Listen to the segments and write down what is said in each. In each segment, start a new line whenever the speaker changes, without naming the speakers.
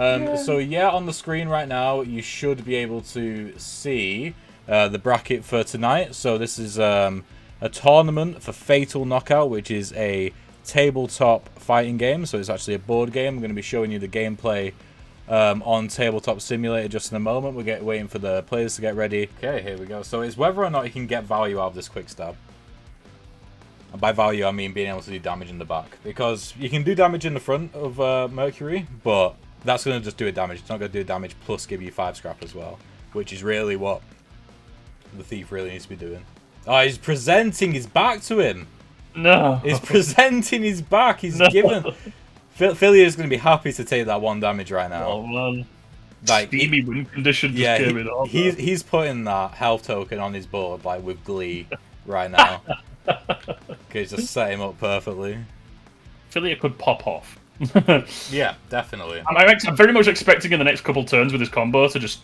So yeah, on the screen right now, you should be able to see the bracket for tonight. So this is a tournament for Fatal Knockout, which is a tabletop fighting game. So it's actually a board game. I'm going to be showing you the gameplay on Tabletop Simulator just in a moment. We're waiting for the players to get ready. Okay, here we go. So it's whether or not you can get value out of this quick stab. And by value, I mean being able to do damage in the back. Because you can do damage in the front of Mercury, but that's going to just do a damage. It's not going to do a damage plus give you 5 scrap as well. Which is really what the thief really needs to be doing. Oh, he's presenting his back to him.
No.
He's presenting his back. He's given... Philly is going to be happy to take that 1 damage right now.
Oh, man.
Like,
Steamy win condition just
yeah,
came in.
he's putting that health token on his board like with glee right now. He's just set him up perfectly.
Philly could pop off.
Yeah, definitely.
I'm very much expecting in the next couple turns with his combo to just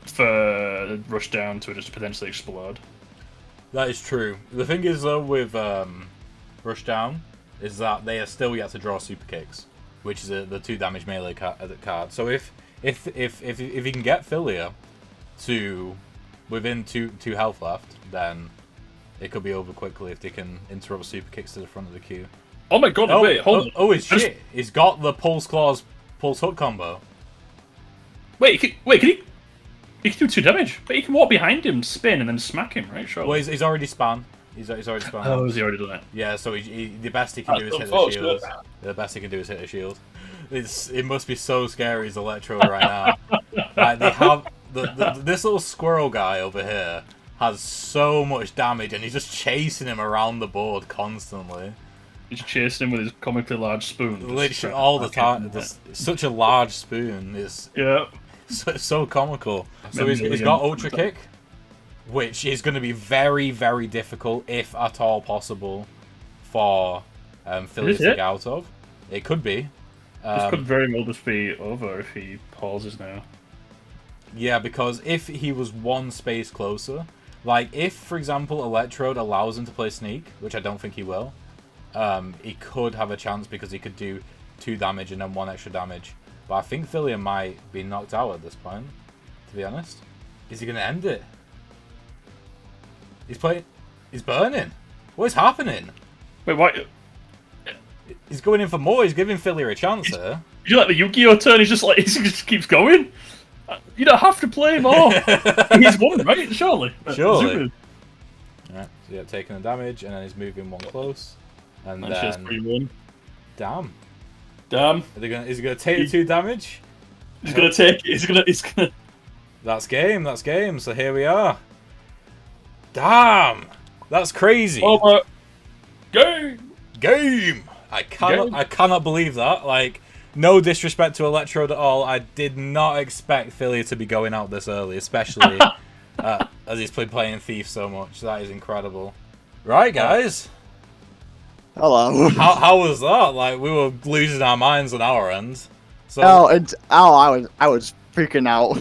for rush down to just potentially explode.
That is true. The thing is though with rush down is that they are still yet to draw super kicks, which is the 2 damage melee card. So if you can get Philia to within two health left, then it could be over quickly if they can interrupt super kicks to the front of the queue.
Oh my god, wait, hold on.
Oh, his shit. He's got the Pulse Claws, Pulse Hook combo.
Wait, can he can do 2 damage. But he can walk behind him, spin, and then smack him, right? Sure.
Well, he's already spun. He's already spun.
Oh, has he already done it?
Yeah, so the best he can do is hit the shield. The best he can do is hit a shield. It must be so scary as Electrode right now. Like, they have this little squirrel guy over here has so much damage, and he's just chasing him around the board constantly.
He's chasing him with his comically large spoon.
Literally all the time. It's such a large spoon. It's so comical. So he's got Ultra Kick, which is going to be very, very difficult, if at all possible, for Philly to get out of. It could be.
This could very well just be over if he pauses now.
Yeah, because if he was 1 space closer, like if, for example, Electrode allows him to play Sneak, which I don't think he will, he could have a chance because he could do 2 damage and then 1 extra damage. But I think Philia might be knocked out at this point, to be honest. Is he going to end it? He's burning. What is happening?
Wait, what?
He's going in for more. He's giving Philia a chance here.
Did you like the Yu-Gi-Oh turn? He just keeps going. You don't have to play more. He's won, right? Surely.
Surely. Alright, so yeah, taking the damage, and then he's moving 1 close. And
that's just 3-1.
Damn. Is he gonna take the 2 damage?
He's gonna take it. He's gonna.
That's game. That's game. So here we are. Damn. That's crazy. Game. I cannot believe that. Like, no disrespect to Electrode at all. I did not expect Philia to be going out this early, especially as he's been playing Thief so much. That is incredible. Right, guys.
Hello.
How was that? Like, we were losing our minds on our end. So
I was freaking out.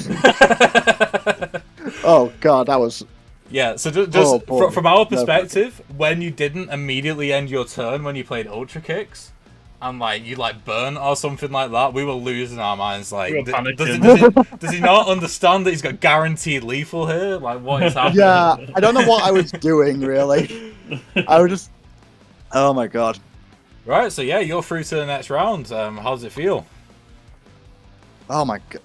Oh god, that was.
Yeah, so just from our perspective, when you didn't immediately end your turn when you played Ultra Kicks, and like you like burn or something like that, we were losing our minds. Like, does he not understand that he's got guaranteed lethal here? Like, what is happening?
Yeah, I don't know what I was doing really. I was just. Oh my god.
Right, so yeah, you're through to the next round. How does it feel?
Oh my god.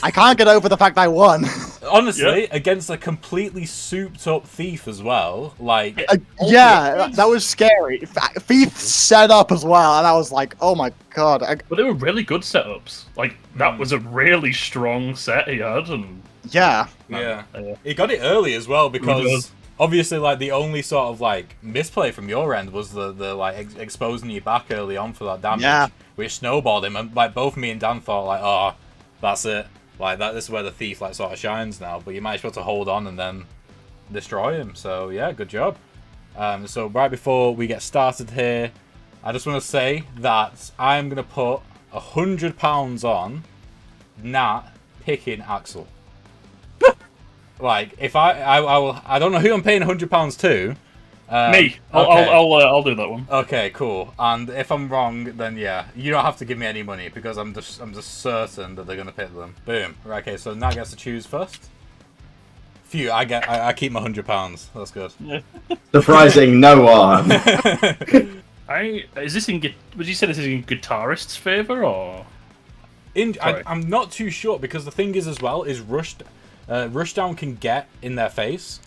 I can't get over the fact I won.
Honestly, against a completely souped up Thief as well. Like,
yeah, that was scary. Thief set up as well, and I was like, oh my god.
But they were really good setups. Like, that was a really strong set he had, and
yeah.
He got it early as well because obviously, like, the only sort of like misplay from your end was the like exposing you back early on for that damage, which snowballed him. And like both me and Dan thought like, oh, that's it. Like this is where the Thief like sort of shines now. But you might be able to hold on and then destroy him. So yeah, good job. So right before we get started here, I just want to say that I'm gonna put £100 on Nat picking Axel. Like, if I don't know who I'm paying £100 to,
Me.
Okay.
I'll do that one.
Okay, cool. And if I'm wrong, then yeah, you don't have to give me any money because I'm just certain that they're gonna pick them. Boom. Right, okay, so Nat gets to choose first. Phew, I keep my £100. That's good.
Surprising no one.
Is this in? Would you say this is in guitarist's favor or?
I'm not too sure because the thing is as well is Rushdown can get in their face,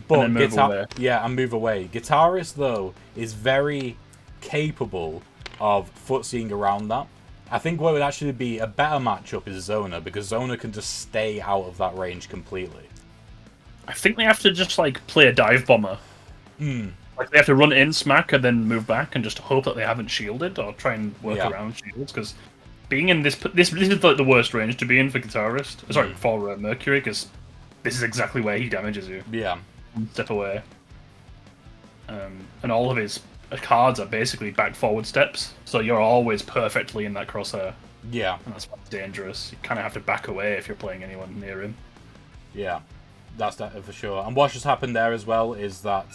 but
and then move away.
And move away. Guitarist though is very capable of footseeing around that. I think what would actually be a better matchup is Zona because Zona can just stay out of that range completely.
I think they have to just like play a dive bomber. Like they have to run in, smack, and then move back, and just hope that they haven't shielded or try and work around shields. Because being in this is like the worst range to be in for guitarist. Sorry, for Mercury, because this is exactly where he damages you.
Yeah.
Step away. And all of his cards are basically back forward steps, so you're always perfectly in that crosshair.
Yeah.
And that's dangerous. You kind of have to back away if you're playing anyone near him.
Yeah. That's that for sure. And what just happened there as well is that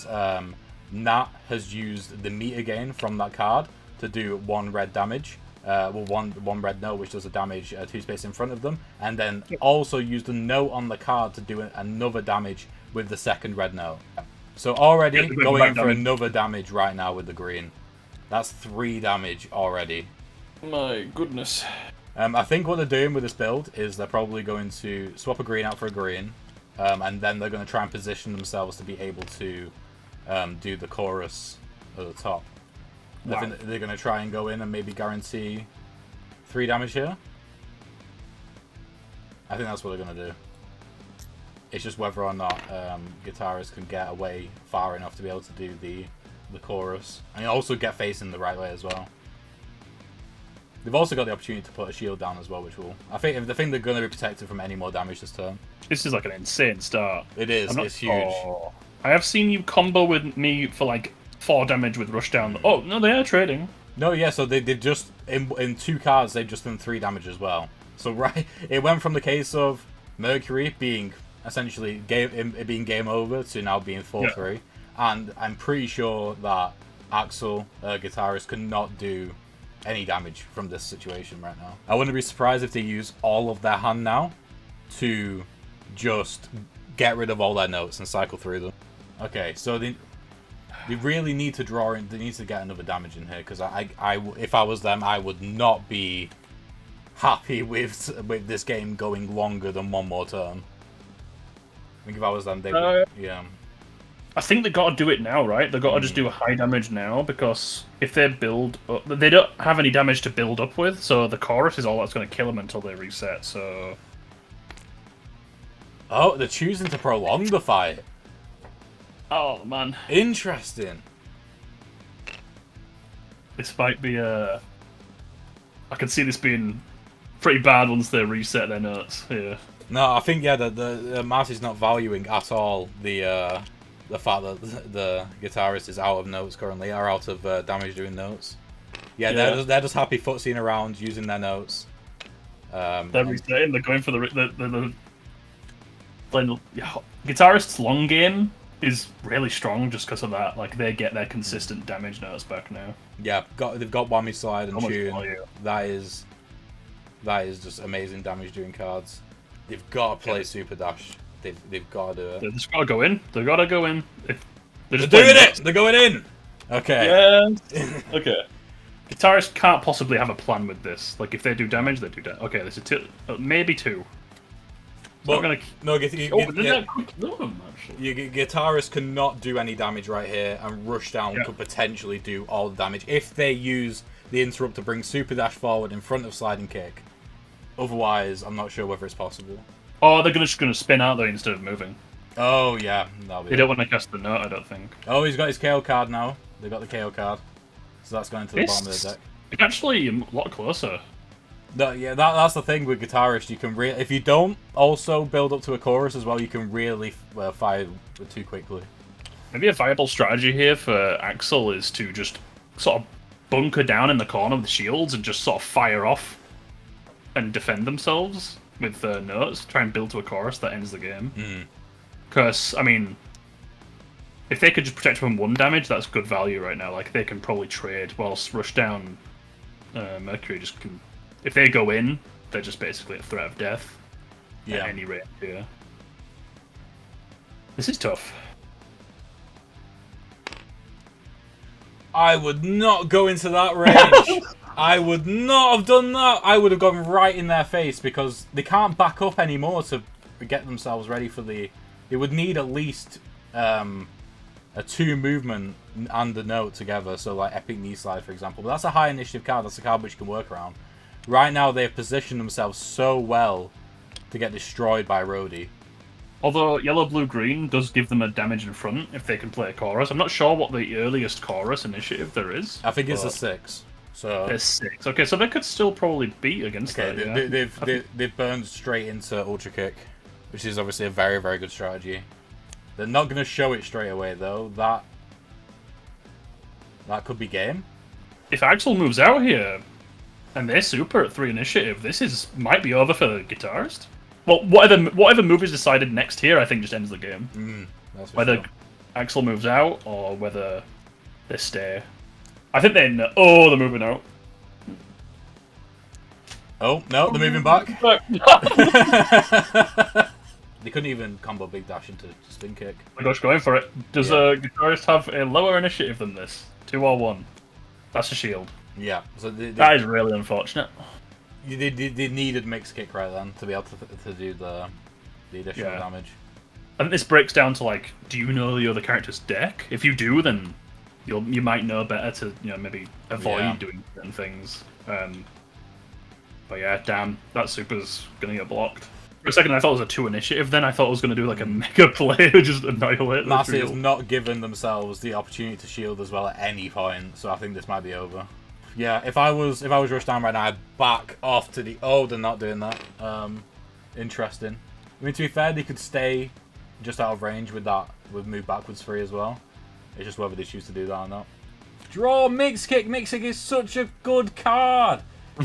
Nat has used the meter gain from that card to do 1 red damage. One red note, which does a damage 2 space in front of them, and then also used the note on the card to do another damage with the second red note. So already going in for another damage right now with the green. That's 3 damage already.
My goodness.
I think what they're doing with this build is they're probably going to swap a green out for a green, and then they're going to try and position themselves to be able to do the chorus at the top. Wow. I think they're going to try and go in and maybe guarantee 3 damage here. I think that's what they're going to do. It's just whether or not guitarists can get away far enough to be able to do the chorus. And also get facing the right way as well. They've also got the opportunity to put a shield down as well, which will... I think they're going to be protected from any more damage this turn.
This is like an insane start.
It is. It's huge.
I have seen you combo with me for like 4 damage with Rushdown. Oh, no, they are trading.
No, yeah, so they just... In 2 cards, they've just done 3 damage as well. So, right, it went from the case of Mercury being essentially being game over to now being 4-3. Yeah. And I'm pretty sure that Axel, guitarist, cannot do any damage from this situation right now. I wouldn't be surprised if they use all of their hand now to just get rid of all their notes and cycle through them. Okay, so they really need to draw in. They need to get another damage in here because if I was them, I would not be happy with this game going longer than 1 more turn. I think if I was them, they would, yeah.
I think they got to do it now, right? They got to just do a high damage now because if they build up, they don't have any damage to build up with, so the chorus is all that's going to kill them until they reset. So.
Oh, they're choosing to prolong the fight.
Oh man,
interesting.
This might be I can see this being pretty bad once they reset their notes. Yeah.
No, I think the Marty's not valuing at all the fact that the guitarist is out of notes currently, or out of damage doing notes. Yeah, they're just happy footseeing around using their notes.
They're resetting. They're going for the guitarist's long game is really strong just because of that. Like they get their consistent damage notes back now.
Yeah, they've got Whammy Slide and Tune. That is just amazing damage doing cards. They've got to play Super Dash. They've got to do it.
They've just got to go in. They've got to go in.
They're doing it! They're going in! Okay.
Yeah. Okay. Guitarists can't possibly have a plan with this. Like, if they do damage, they do damage. Okay, there's a 2. Maybe 2.
But,
gonna...
Guitarist cannot do any damage right here, and Rushdown could potentially do all the damage if they use the interrupt to bring Super Dash forward in front of Sliding Kick. Otherwise, I'm not sure whether it's possible.
Oh, they're just going to spin out there instead of moving.
Oh, yeah.
They don't want to cast the note, I don't think.
Oh, he's got his KO card now. They got the KO card. So that's going to the bottom of the deck.
It's actually a lot closer.
No, yeah, that's the thing with Guitarist. You can if you don't also build up to a chorus as well, you can really fire too quickly.
Maybe a viable strategy here for Axel is to just sort of bunker down in the corner of the shields and just sort of fire off and defend themselves with notes. Try and build to a chorus that ends the game. Because, I mean, If they could just protect from 1 damage, that's good value right now. Like, they can probably trade, whilst Rushdown Mercury just can... If they go in, they're just basically a threat of death. At any rate, yeah. This is tough.
I would not go into that range. I would not have done that. I would have gone right in their face because they can't back up anymore to get themselves ready for the... They would need at least a 2 movement and a note together. So like Epic Knee Slide, for example. But that's a high initiative card. That's a card which you can work around. Right now, they've positioned themselves so well to get destroyed by Rhodey.
Although yellow, blue, green does give them a damage in front if they can play a chorus. I'm not sure what the earliest chorus initiative there is.
I think it's a 6. So
there's 6. Okay, so they could still probably beat against that. Yeah.
They've burned straight into Ultra Kick, which is obviously a very, very good strategy. They're not going to show it straight away, though. That could be game.
If Axel moves out here, and they're super at 3 initiative, this might be over for the guitarist. Well, whatever move is decided next here, I think just ends the game.
That's
whether
sure.
Axel moves out or whether they stay. I think they're they're moving out.
Oh no, they're moving back. They couldn't even combo Big Dash into Spin Kick.
Oh my gosh, going for it. Does a guitarist have a lower initiative than this? 2 or 1? That's a shield.
Yeah, so
that is really unfortunate.
They needed Mixed Kick right then to be able to do the additional damage.
I think this breaks down to like, do you know the other character's deck? If you do, then you might know better to maybe avoid doing certain things. But yeah, damn, that super's gonna get blocked. For a second, I thought it was a 2 initiative. Then I thought it was gonna do like a mega play, just annihilate.
Massey has not given themselves the opportunity to shield as well at any point, so I think this might be over. Yeah, if I was Rushdown right now, I'd back off to the... Oh, they're not doing that. Interesting. I mean, to be fair, they could stay just out of range with move backwards 3 as well. It's just whether they choose to do that or not. Draw Mixed Kick. Mixed Kick is such a good card.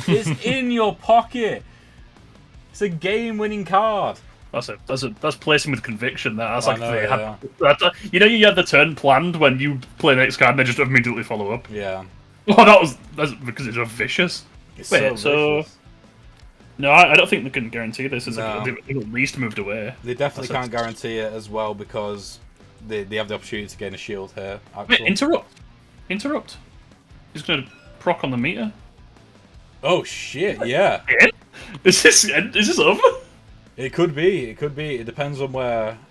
It's in your pocket. It's a game-winning card.
That's placing with conviction. That's like you had the turn planned when you play the next card, and they just immediately follow up.
Yeah.
Oh, that's because it's vicious.
It's
Wait,
so vicious.
No, I don't think they can guarantee this. They've at least moved away.
They definitely can't guarantee it as well because they have the opportunity to gain a shield here.
Wait, interrupt. He's gonna proc on the meter.
Oh shit! Yeah.
Is this over?
It could be. It depends on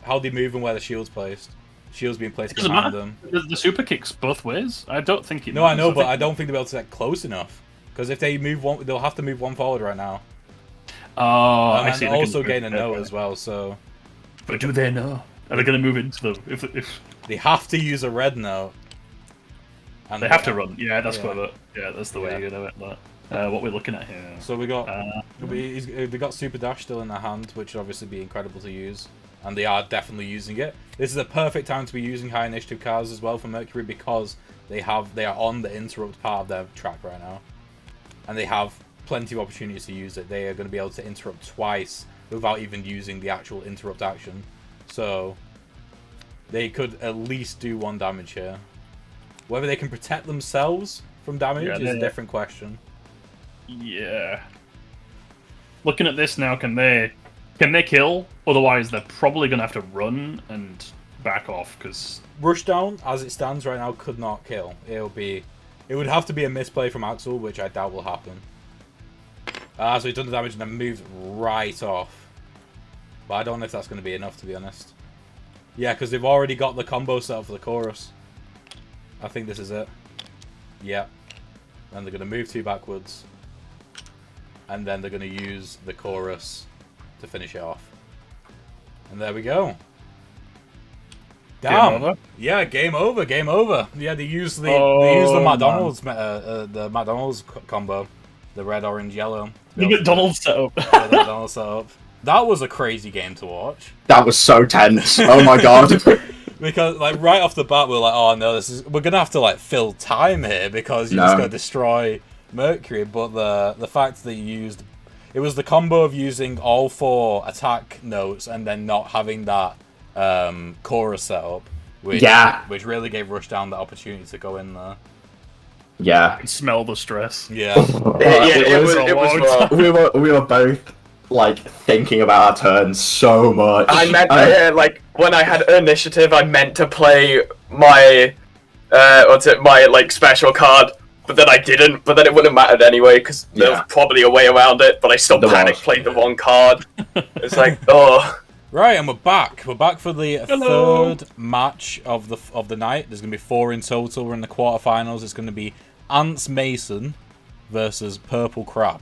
how they move and where the shield's placed. Shield's being placed behind them.
The super kicks both ways. I don't think it.
No, I know, but I don't think they'll be able to get close enough. Because if they move one, they'll have to move 1 forward right now.
Oh, I see.
And also gain a note as well. So.
But do they know? Are they going to move into them? If
they have to use a red note.
And they have to run. Yeah, that's clever. Yeah, that's the way you do it. But, what we're looking at here.
So we got they got Super Dash still in their hand, which would obviously be incredible to use, and they are definitely using it. This is a perfect time to be using high initiative cards as well for Mercury because they are on the interrupt part of their track right now, and they have plenty of opportunities to use it. They are going to be able to interrupt twice without even using the actual interrupt action, so they could at least do 1 damage here. Whether they can protect themselves from damage is a different question.
Yeah. Looking at this now, can they kill? Otherwise, they're probably gonna have to run and back off because
Rushdown, as it stands right now, could not kill. It would have to be a misplay from Axel, which I doubt will happen. So he's done the damage and then moved right off. But I don't know if that's going to be enough, to be honest. Yeah, because they've already got the combo set up for the chorus. I think this is it. Yeah. Then they're going to move 2 backwards. And then they're going to use the chorus to finish it off. And there we go. Damn. Game over? Yeah, game over. Game over. Yeah, they use the McDonald's combo, the red, orange, yellow.
The McDonald's setup.
Yeah, the McDonald's setup. That was a crazy game to watch.
That was so tense. Oh my god.
Because like right off the bat, we're like, oh no, we're gonna have to like fill time here because you're just gonna destroy Mercury. But the fact that it was the combo of using all 4 attack notes and then not having that chorus set up which really gave Rushdown the opportunity to go in there.
Yeah.
I can smell the stress.
Yeah.
It was rough.
We were both like thinking about our turns so much.
I meant like when I had initiative, I meant to play my my like special card, but then I didn't. But then it wouldn't have mattered anyway because there was probably a way around it. But I still panic played the wrong card. It's like
Right, and we're back. We're back for the third match of the night. There's going to be 4 in total. We're in the quarterfinals. It's going to be Ants Mason versus Purple Crab.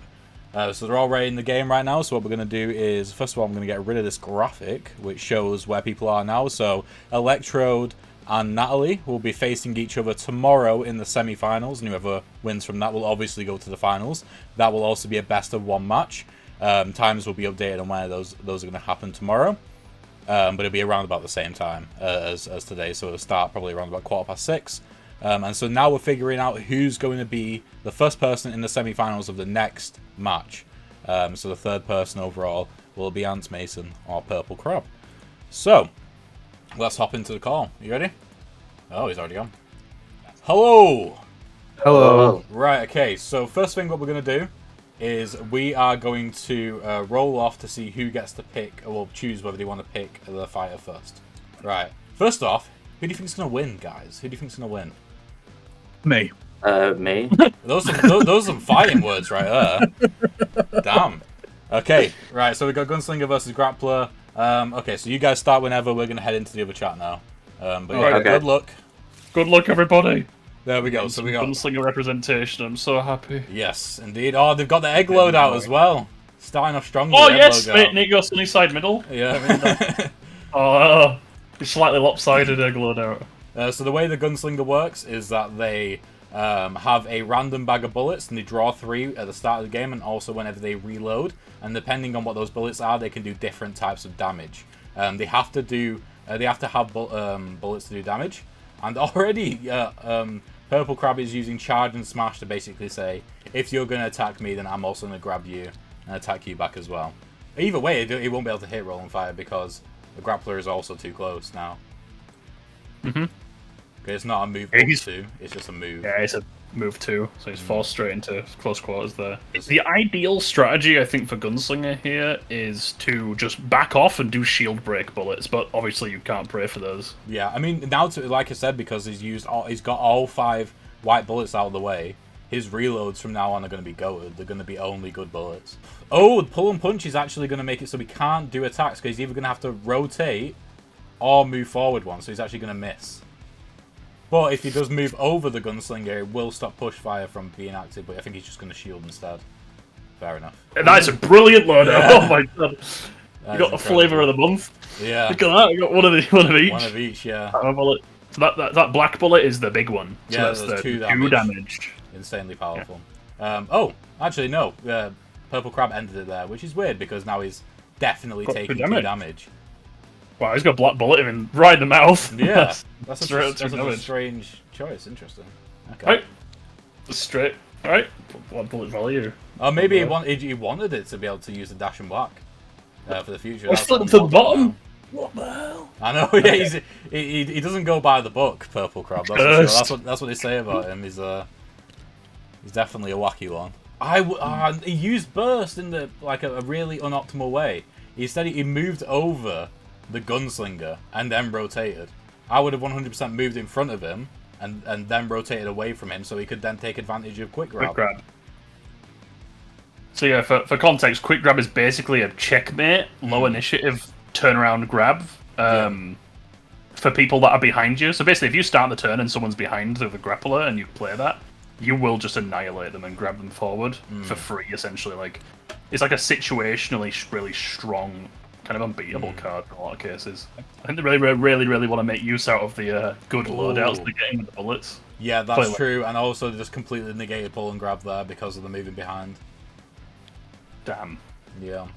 So they're all ready in the game right now. So what we're going to do is, first of all, I'm going to get rid of this graphic, which shows where people are now. So Electrode and Natalie will be facing each other tomorrow in the semi-finals. And whoever wins from that will obviously go to the finals. That will also be a best-of-1 match. Times will be updated on where those are going to happen tomorrow. But it'll be around about the same time as today. So it'll start probably around about 6:15. And so now we're figuring out who's going to be the first person in the semi-finals of the next match. So the third person overall will be Ants Mason or Purple Crab. So, let's hop into the call. You ready? Oh, he's already on. Hello!
Hello.
Right, okay. So first thing what we're going to do is we are going to roll off to see who gets to pick, or choose whether they want to pick the fighter first. Right. First off, who do you think's going to win, guys? Who do you think's going to win?
Me.
me.
Those are some fighting words right there. Damn. Okay, right, so we got Gunslinger versus Grappler. Okay, so you guys start whenever. We're going to head into the other chat now. But yeah, good luck.
Good luck, everybody.
There we go. So we got
Gunslinger representation. I'm so happy.
Yes, indeed. Oh, they've got the egg load out as well. Starting off strong.
Oh yes, Nick got sunny side middle.
Yeah.
Oh, it's slightly lopsided egg load out.
So the way the Gunslinger works is that they have a random bag of bullets and they draw 3 at the start of the game and also whenever they reload. And depending on what those bullets are, they can do different types of damage. They have to have bullets to do damage. And already, Purple Crab is using Charge and Smash to basically say, if you're going to attack me, then I'm also going to grab you and attack you back as well. Either way, it won't be able to hit Roll and Fire because the Grappler is also too close now.
Mm-hmm.
Okay, it's not a move 2, it's just a move.
Yeah, it's a move 2, so he's forced straight into close quarters there. The ideal strategy, I think, for Gunslinger here is to just back off and do shield break bullets, but obviously you can't pray for those.
Yeah, I mean, now, like I said, because he's got all 5 white bullets out of the way, his reloads from now on are going to be goated. They're going to be only good bullets. Oh, pull and punch is actually going to make it so he can't do attacks, because he's either going to have to rotate or move forward one, so he's actually going to miss. But if he does move over the Gunslinger, it will stop push fire from being active, but I think he's just going to shield instead. Fair enough.
That's a brilliant loadout.
Yeah.
Oh my god. You got the flavour of the month.
Yeah.
Look at that, you got one of each.
One of each, yeah.
So that black bullet is the big one. So
Yeah,
that's
there's
the
2
damage.
Insanely powerful. Yeah. Oh, actually no. Purple Crab ended it there, which is weird because now he's definitely taking 2 damage.
Wow, he's got black bullet him right in the mouth.
Yeah, that's a
Straight
strange choice. Interesting. Okay.
Right. Straight. Right. Black bullet value.
Oh, maybe he wanted it to be able to use the dash and black for the future.
What's to the bottom? What the hell?
I know. Yeah, he doesn't go by the book, Purple Crab. That's for sure. That's what they say about him. He's definitely a wacky one. He used burst in a really unoptimal way. Instead, he moved over the Gunslinger and then rotated. I would have 100% moved in front of him and then rotated away from him so he could then take advantage of Quick Grab.
So yeah, for context, Quick Grab is basically a checkmate, low initiative, turnaround grab for people that are behind you. So basically, if you start the turn and someone's behind the grappler and you play that, you will just annihilate them and grab them forward for free, essentially. It's like a situationally really strong, kind of unbeatable card in a lot of cases. I think they really want to make use out of the good loadouts they're getting with the bullets.
Yeah, that's true, and also they just completely negated pull and grab there because of the moving behind.
Damn.
Yeah.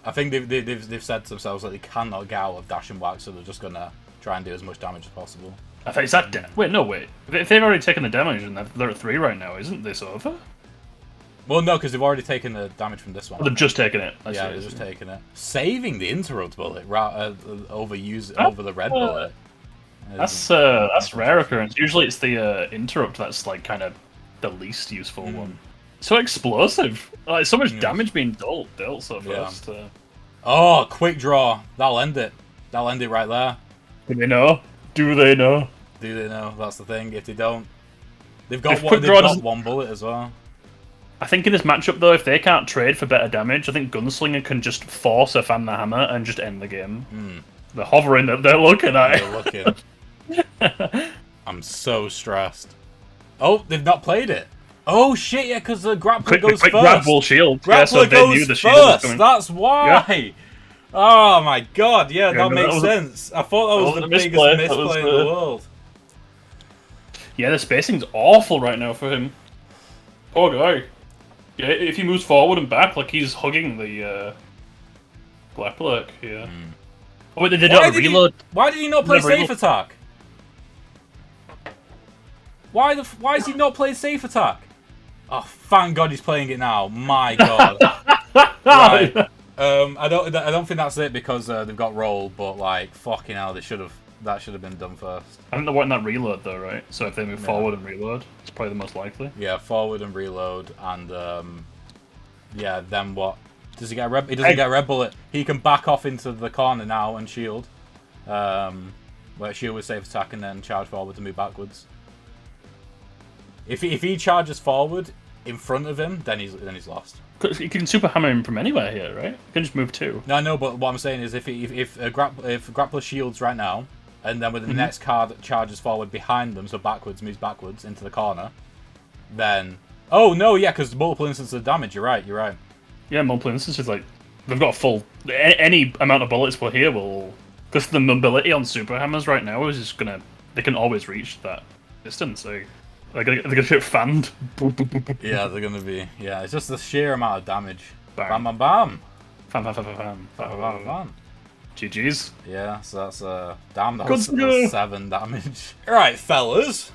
I think they've said to themselves that they cannot get out of dash and whack, so they're just gonna try and do as much damage as possible.
I think is that wait. If they've already taken the damage and they're at 3 right now, isn't this over?
Well, no, because they've already taken the damage from this one.
Oh, they've just taken it.
Yeah, they've just taken it. Saving the interrupt bullet over the red bullet.
That's rare occurrence. Usually it's the interrupt that's like kind of the least useful one. So explosive, like so much damage being dealt so fast.
Oh, quick draw. That'll end it. That'll end it right there.
Do they know? Do they know?
Do they know? That's the thing. If they don't, they've
If
got
quick draw doesn't-
one bullet as well.
I think in this matchup though, if they can't trade for better damage, I think Gunslinger can just force a Fan the Hammer and just end the game. They're hovering, they're looking at it.
They're looking. I'm so stressed. Oh, they've not played it. Oh shit! Yeah, because the grappler goes
quick
first.
grab ball shield.
Grappler
Yeah, so they
goes
knew the shield was
first.
coming.
That's why. Oh my god! Yeah, that
no,
makes
that was
sense. I thought that was the biggest
misplay.
misplay in the world.
Yeah, the spacing's awful right now for him. Poor guy. Yeah, if he moves forward and back, like he's hugging the Blacklock here. Oh wait, they did not reload.
Why did he not play
Never
safe
reload.
attack? Why is he not playing safe attack? Oh, thank God he's playing it now. My God. Right. I don't think that's it because they've got rolled, but like fucking hell, that should have been done first.
I think they're wanting that reload though, right? So if they move forward and reload, it's probably the most likely.
Yeah, forward and reload, and yeah, then what? Does he get a red? He doesn't get a red bullet. He can back off into the corner now and shield. Where shield with safe attack and then charge forward to move backwards. If he charges forward in front of him, then he's lost.
You can super hammer him from anywhere here, right? You can just move 2.
No, no, but what I'm saying is if grappler shields right now, and then with the next card charges forward behind them, so backwards, moves backwards into the corner, then... Oh, no, yeah, because multiple instances of damage, you're right.
Yeah, multiple instances, like, they've got full... Any amount of bullets we'll hear will... Because the mobility on super hammers right now is just gonna... They can always reach that distance, so... They're gonna get fanned.
Yeah, they're gonna be... Yeah, it's just the sheer amount of damage.
Bam.
Bam, bam,
Fan.
bam. Bam, bam.
GG's.
Yeah, so that's... Damn, that
Good
was
to go.
7 damage. Alright, fellas.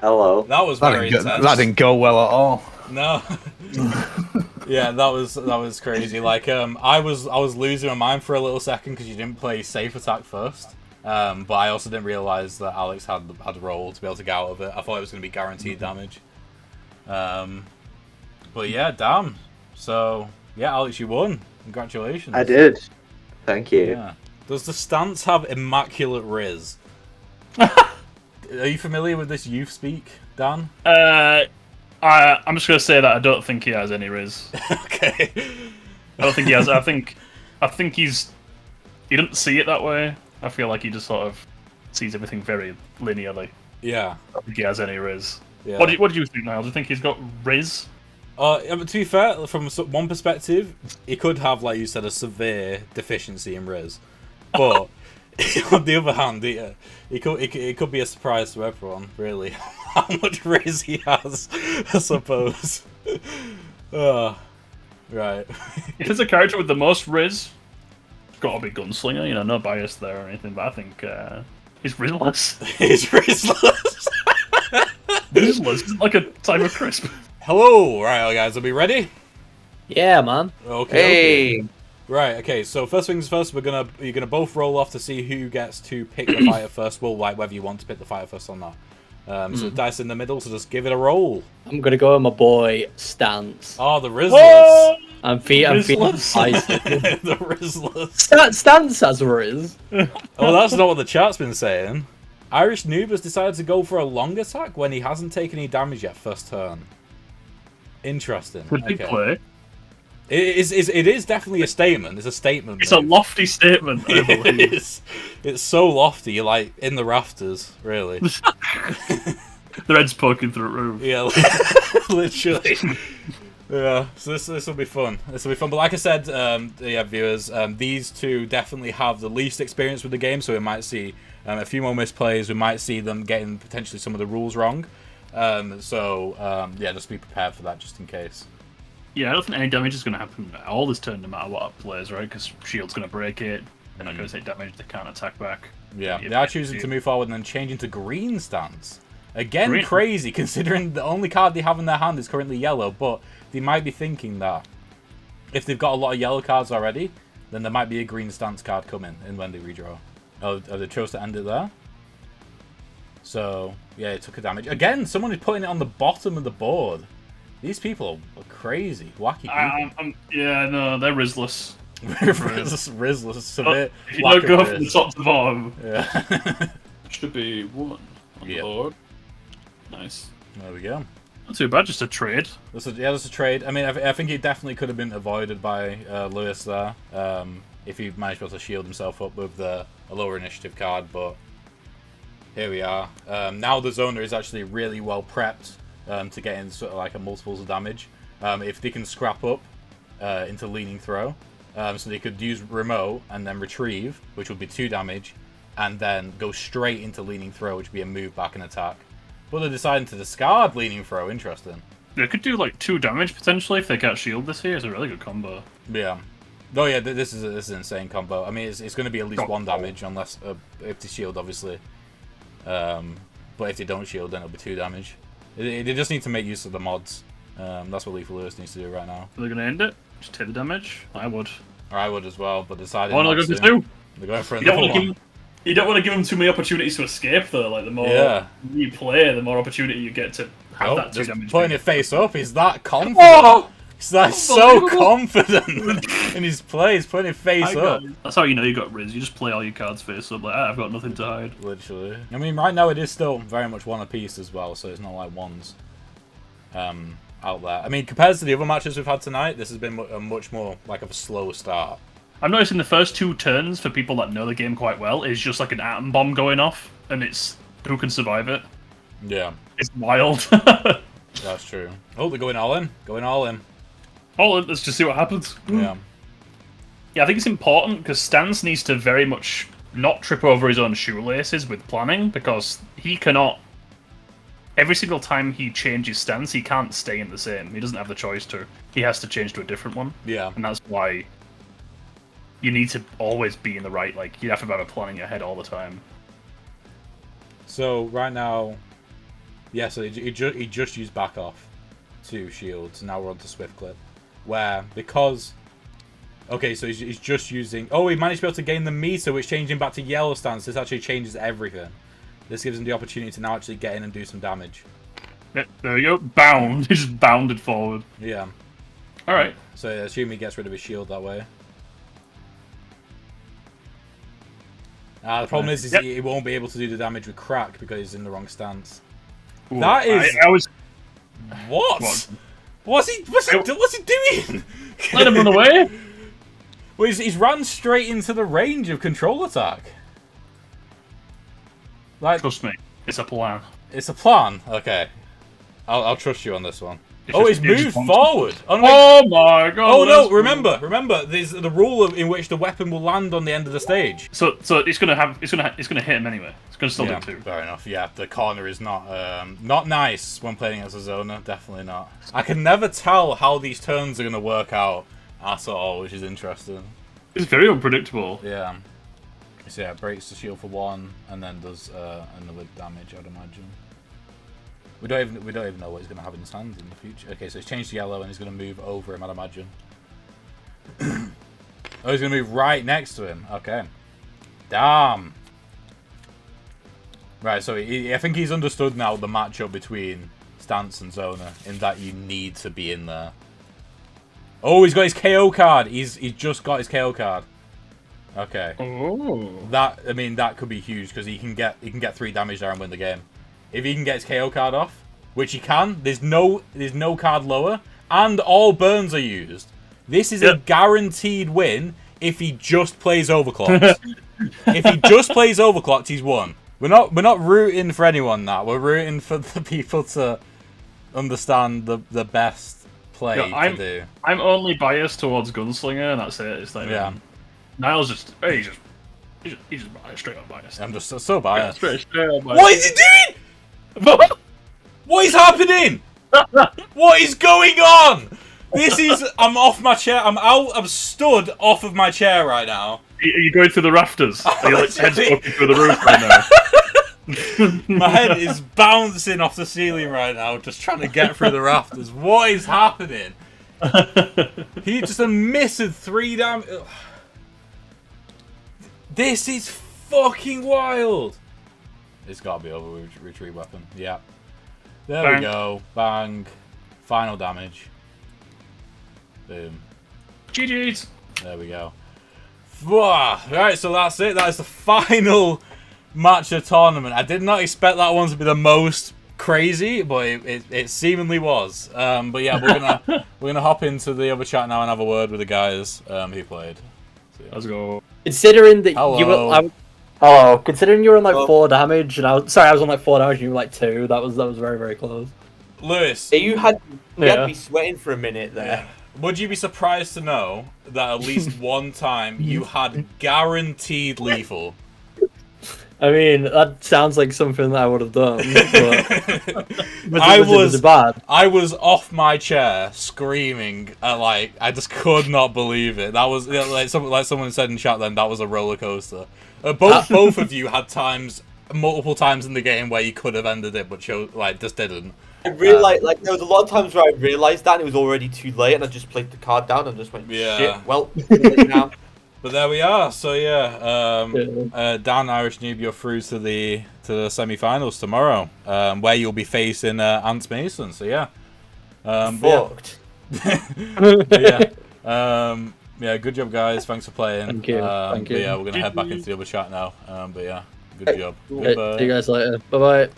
Hello.
That was very intense.
That didn't go well at all.
No. Yeah, that was crazy. Like, I was losing my mind for a little second because you didn't play safe attack first. But I also didn't realize that Alex had roll to be able to get out of it. I thought it was going to be guaranteed damage. But yeah, damn. So yeah, Alex, you won. Congratulations.
I did. Thank you.
Yeah. Does the stance have immaculate riz? Are you familiar with this youth speak, Dan?
I'm just gonna say that I don't think he has any riz.
Okay.
I don't think he has. I think he's. He doesn't see it that way. I feel like he just sort of sees everything very linearly.
Yeah.
I don't think he has any riz.
Yeah.
What do you think, Niall? Do you think he's got riz?
To be fair, from one perspective, he could have, like you said, a severe deficiency in riz. But on the other hand, it could be a surprise to everyone, really, how much riz he has, I suppose. Right.
If there's a character with the most riz, it's got to be Gunslinger. You know, no bias there or anything, but I think he's rizless.
He's rizless.
Rizless is like a type of crisp.
Hello, right, guys, are we ready?
Yeah, man.
Okay. Right, okay, so first things first, you're gonna both roll off to see who gets to pick the fighter first. Well, like whether you want to pick the fighter first or not. So dice in the middle, so just give it a roll.
I'm gonna go with my boy Stance.
Oh, the Rizzlers.
I'm feeling
Rizzlers.
The Rizzlers.
Stance has Riz.
Oh, that's not what the chat's been saying. Irish Noob has decided to go for a long attack when he hasn't taken any damage yet first turn. Interesting.
Good big play.
It is definitely a statement. It's a statement.
It's a lofty statement, I believe.
It's so lofty, you're like in the rafters, really.
Their head's poking through a roof.
Yeah, literally. Yeah, so this will be fun. This will be fun. But like I said, yeah, viewers, these two definitely have the least experience with the game, so we might see a few more misplays. We might see them getting potentially some of the rules wrong. So yeah, just be prepared for that, just in case.
Yeah, I don't think any damage is going to happen at all this turn, no matter what plays, right? Because shield's going to break it. They're not going to take damage. They can't attack back.
Yeah, they are choosing to move forward and then changing to green stance. Again, crazy, considering the only card they have in their hand is currently yellow, but they might be thinking that if they've got a lot of yellow cards already, then there might be a green stance card coming in when they redraw. Oh, they chose to end it there? So, yeah, it took a damage. Again, someone is putting it on the bottom of the board. These people are crazy, wacky people.
Yeah, no, they're Rizless.
Rizless, severe.
If you don't go from the top to the bottom.
Yeah.
Should be 1 on the board. Nice.
There we go.
Not too bad, just a trade.
That's a trade. I mean, I think it definitely could have been avoided by Lewis there, if he managed to be able to shield himself up with a lower initiative card, but here we are. Now the Zoner is actually really well prepped to get in sort of like a multiples of damage. If they can scrap up into leaning throw, so they could use remote and then retrieve, which would be 2 damage, and then go straight into leaning throw, which would be a move back and attack. But they're deciding to discard leaning throw. Interesting.
They could do like 2 damage potentially if they get shield this here. It's a really good combo.
Yeah. Oh yeah, this is an insane combo. I mean, it's going to be at least 1 damage unless if they shield, obviously. But if they don't shield, then it'll be 2 damage. They just need to make use of the mods. That's what Lethal Lewis needs to do right now.
Are they going to end it? Just take the damage? I would.
Or I would as well, but decided
Oh, no,
not
they're
to.
going to 2.
They're going for
You don't,
another
want to
one.
give, you don't want to give them too many opportunities to escape, though. Like, the more you play, the more opportunity you get to have that 2
just
damage.
putting it face up. He's that confident.
Oh!
He's like so confident in his play. He's putting it face up.
That's how you know you got Riz. You just play all your cards face up. Like, I've got nothing to hide.
Literally. I mean, right now it is still very much 1 apiece as well, so it's not like ones out there. I mean, compared to the other matches we've had tonight, this has been a much more like of a slow start.
I'm noticing the first 2 turns, for people that know the game quite well, is just like an atom bomb going off, and it's who can survive it.
Yeah.
It's wild.
That's true. Oh, they're going all in. Going all in.
Oh, let's just see what happens.
Yeah.
Yeah, I think it's important because Stance needs to very much not trip over his own shoelaces with planning, because he cannot... Every single time he changes stance, he can't stay in the same. He doesn't have the choice to. He has to change to a different one.
Yeah.
And that's why you need to always be in the right, like, you have to have a plan in your head all the time.
So, right now... Yeah, so he just used back off to shields. Now we're on to Swift Clip. Where, because... Okay, so he's just using... Oh, he managed to be able to gain the meter, which changed him back to yellow stance. This actually changes everything. This gives him the opportunity to now actually get in and do some damage.
Yeah, there we go. Bound. He just bounded forward.
Yeah.
Alright.
So I assume he gets rid of his shield that way. The problem is he won't be able to do the damage with crack because he's in the wrong stance.
Ooh,
That is...
I was...
What? What's he doing?
Let him run away.
Well, he's ran straight into the range of control attack. Like,
Trust me, it's a plan.
it's a plan. Okay, I'll trust you on this one.
It's
Oh,
just-
he's
it just
moved
wants-
forward.
Oh my god!
Oh no!
that's-
Remember, there's the rule in which the weapon will land on the end of the stage.
So it's gonna hit him anyway. It's gonna still
Yeah,
do 2.
fair enough. Yeah, the corner is not nice when playing as a zoner. Definitely not. I can never tell how these turns are gonna work out at all, which is interesting.
It's very unpredictable.
Yeah. So yeah, breaks the shield for 1, and then does another damage, I'd imagine. We don't even know what he's gonna have in his hands in the future. Okay, so he's changed to yellow, and he's gonna move over him, I'd imagine. Oh, he's gonna move right next to him. Okay. Damn. Right, so I think he's understood now the matchup between Stance and Zona, in that you need to be in there. Oh, he's got his KO card. He's just got his KO card. Okay.
Oh.
That could be huge because he can get 3 damage there and win the game. If he can get his KO card off, which he can, there's no card lower, and all burns are used. This is a guaranteed win if he just plays overclocked. If he just plays overclocked, he's won. We're not rooting for anyone now. We're rooting for the people to understand the best play to do.
I'm only biased towards Gunslinger, and that's it. It's like Niall's just he's just biased, straight up biased.
I'm just so biased.
Straight up biased.
What is he doing? What is happening? What is going on? I'm off my chair. I'm stood off of my chair right now.
Are you going through the rafters? Are you like head's poking through the roof right now?
My head is bouncing off the ceiling right now, just trying to get through the rafters. What is happening? He just missed 3 damage. This is fucking wild. It's got to be over with retreat weapon. Yeah. There
Bang.
we go. Bang. Final damage. Boom.
GG's.
There we go. Right, so that's it. That is the final match of the tournament. I did not expect that one to be the most crazy, but it seemingly was. But yeah, we're gonna hop into the other chat now and have a word with the guys who played. So, yeah.
Let's go.
Considering that you
Hello.
were, considering you were on like 4 damage, and I was on like 4 damage, and you were like 2. That was very, very close.
Lewis,
You had
Yeah.
me sweating for a minute there.
would you be surprised to know that at least one time you had guaranteed lethal?
I mean, that sounds like something that I would have done, but was it bad?
I was off my chair screaming like I just could not believe it. That was like someone said in chat. Then that was a roller coaster. Both of you had multiple times in the game where you could have ended it, but just didn't.
I realized, there was a lot of times where I realized that and it was already too late, and I just played the card down and just went,
Yeah.
shit, well, too late now.
But there we are. So yeah, Dan, Irish Noob, you're through to the semi-finals tomorrow, where you'll be facing Ant Mason. So yeah,
Fucked.
yeah, good job, guys. Thanks for playing.
Thank you. Thank
but
you.
yeah, we're gonna head back into the other chat now. But yeah, good job.
Okay, see you guys later. Bye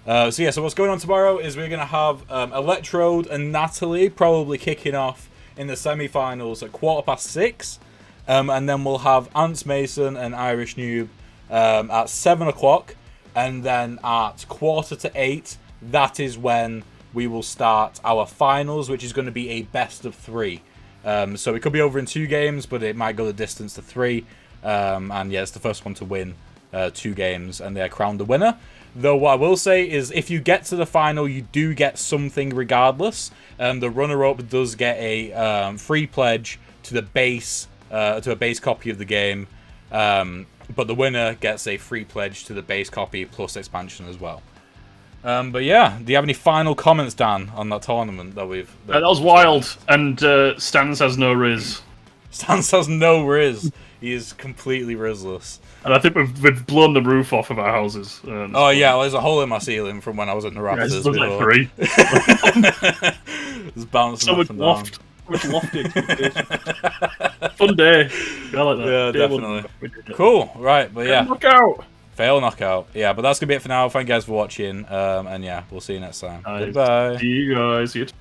bye.
So what's going on tomorrow is we're going to have Electrode and Natalie probably kicking off in the semi-finals at 6:15. And then we'll have Ant Mason and Irish Noob at 7 o'clock. And then at 7:45, that is when we will start our finals, which is going to be a best of 3. So it could be over in 2 games, but it might go the distance to 3. And yeah, it's the first one to win 2 games, and they're crowned the winner. Though what I will say is, if you get to the final, you do get something regardless. The runner-up does get a free pledge to the base, to a base copy of the game. But the winner gets a free pledge to the base copy plus expansion as well. But yeah, do you have any final comments, Dan, on that tournament that we've?
That was wild, and Stans has no Riz.
Stans has no Riz. He is completely Rizless.
And I think we've blown the roof off of our houses.
Oh yeah, well, there's a hole in my ceiling from when I was in the
Yeah,
Raptors
it looks
before.
like 3.
It's bouncing
So
up
much
and down.
loft. Much lofted. Fun day. I like that.
Yeah,
Day one.
definitely.
We did it.
Cool, right, but yeah,
Knockout.
fail knockout. Yeah, but that's gonna be it for now. Thank you guys for watching, and yeah, we'll see you next time.
Nice.
Goodbye.
See you guys.